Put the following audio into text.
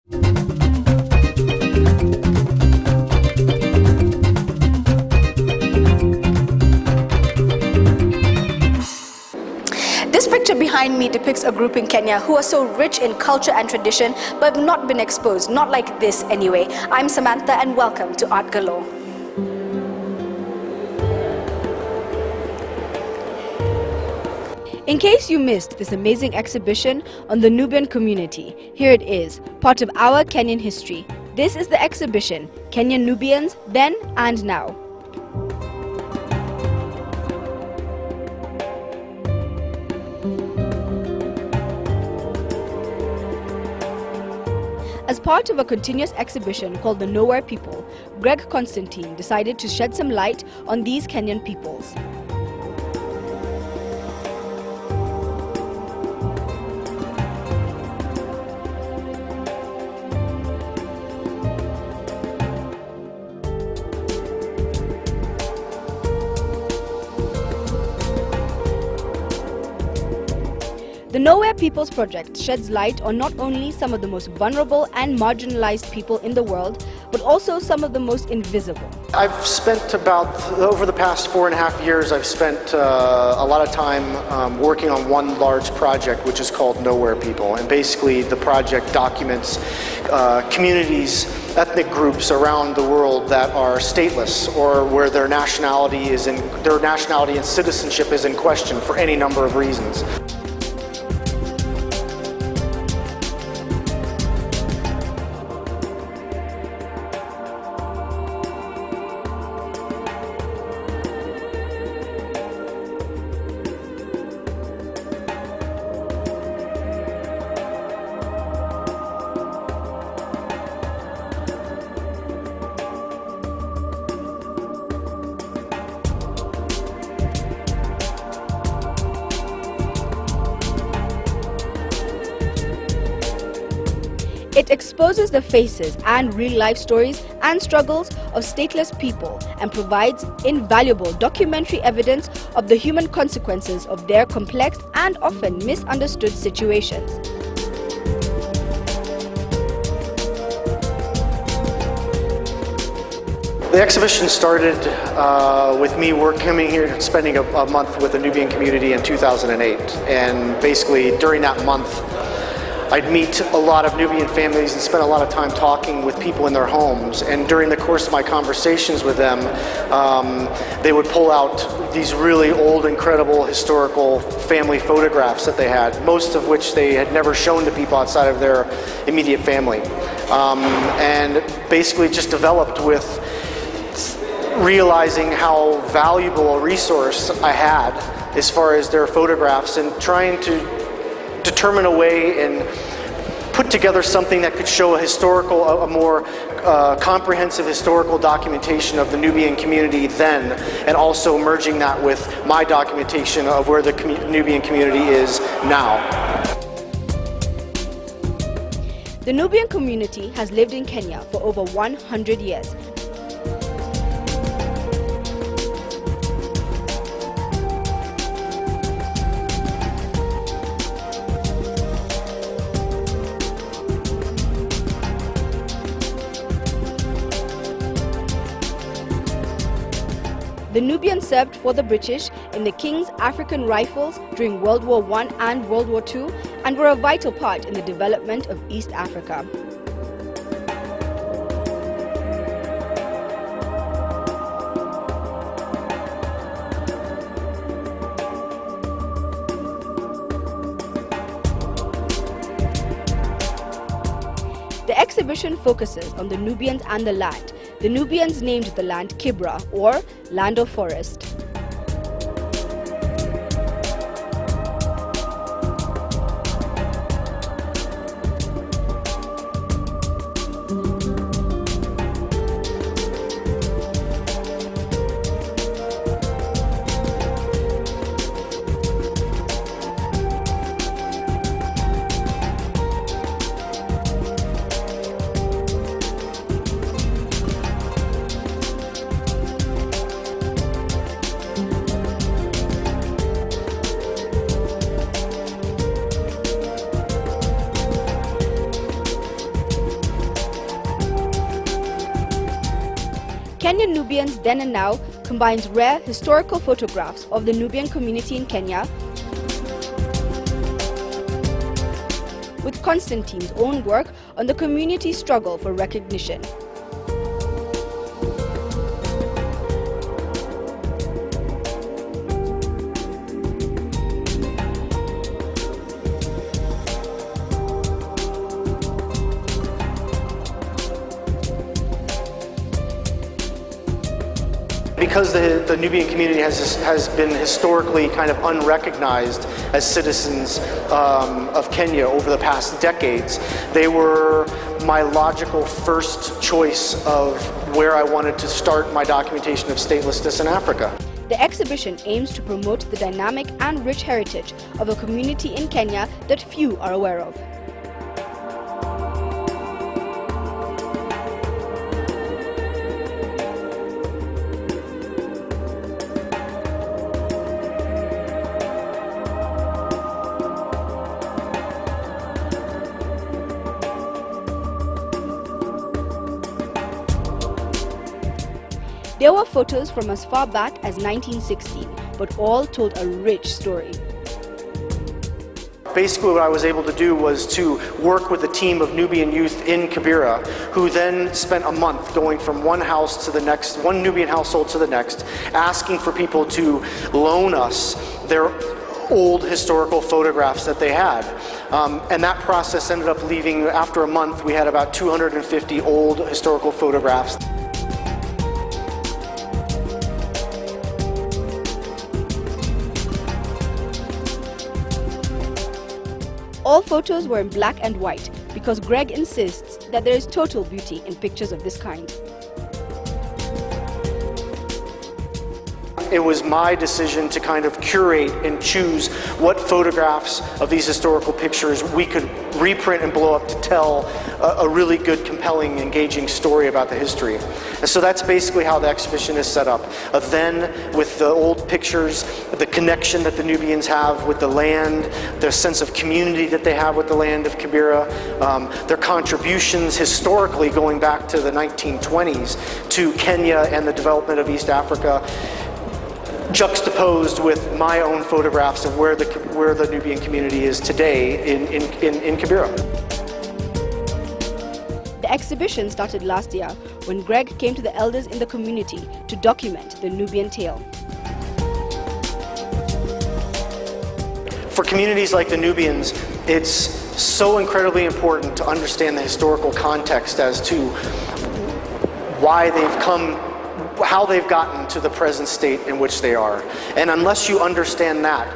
This picture behind me depicts a group in Kenya who are so rich in culture and tradition but have not been exposed, not like this anyway. I'm Samantha and welcome to Art Galore. In case you missed this amazing exhibition on the Nubian community, here it is, part of our Kenyan history. This is the exhibition, Kenyan Nubians Then and Now. As part of a continuous exhibition called The Nowhere People, Greg Constantine decided to shed some light on these Kenyan peoples. The Nowhere Peoples Project sheds light on not only some of the most vulnerable and marginalized people in the world, but also some of the most invisible. I've spent over the past 4.5 years, I've spent a lot of time working on one large project which is called Nowhere People. And basically the project documents communities, ethnic groups around the world that are stateless or where their nationality and citizenship is in question for any number of reasons. It exposes the faces and real-life stories and struggles of stateless people and provides invaluable documentary evidence of the human consequences of their complex and often misunderstood situations. The exhibition started with me coming here and spending a month with the Nubian community in 2008. And basically during that month, I'd meet a lot of Nubian families and spend a lot of time talking with people in their homes. And during the course of my conversations with them, they would pull out these really old, incredible historical family photographs that they had, most of which they had never shown to people outside of their immediate family. And basically just developed with realizing how valuable a resource I had as far as their photographs and trying to determine a way and put together something that could show a more comprehensive historical documentation of the Nubian community then, and also merging that with my documentation of where the Nubian community is now. The Nubian community has lived in Kenya for over 100 years. The Nubians served for the British in the King's African Rifles during World War I and World War II and were a vital part in the development of East Africa. The exhibition focuses on the Nubians and the land. The Nubians named the land Kibra, or Land of Forest. Nubians Then and Now combines rare historical photographs of the Nubian community in Kenya with Constantine's own work on the community's struggle for recognition. Because the Nubian community has been historically kind of unrecognized as citizens of Kenya over the past decades, they were my logical first choice of where I wanted to start my documentation of statelessness in Africa. The exhibition aims to promote the dynamic and rich heritage of a community in Kenya that few are aware of. There were photos from as far back as 1916, but all told a rich story. Basically what I was able to do was to work with a team of Nubian youth in Kibera, who then spent a month going from one house to the next, one Nubian household to the next, asking for people to loan us their old historical photographs that they had. And that process ended up leaving, after a month, we had about 250 old historical photographs. All photos were in black and white because Greg insists that there is total beauty in pictures of this kind. It was my decision to kind of curate and choose what photographs of these historical pictures we could reprint and blow up to tell a really good, compelling, engaging story about the history. And so that's basically how the exhibition is set up. Then with the old pictures, the connection that the Nubians have with the land, their sense of community that they have with the land of Kibera, their contributions historically going back to the 1920s to Kenya and the development of East Africa, juxtaposed with my own photographs of where the Nubian community is today in Kibera. The exhibition started last year when Greg came to the elders in the community to document the Nubian tale. For communities like the Nubians, it's so incredibly important to understand the historical context as to why they've come, how they've gotten to the present state in which they are. And unless you understand that,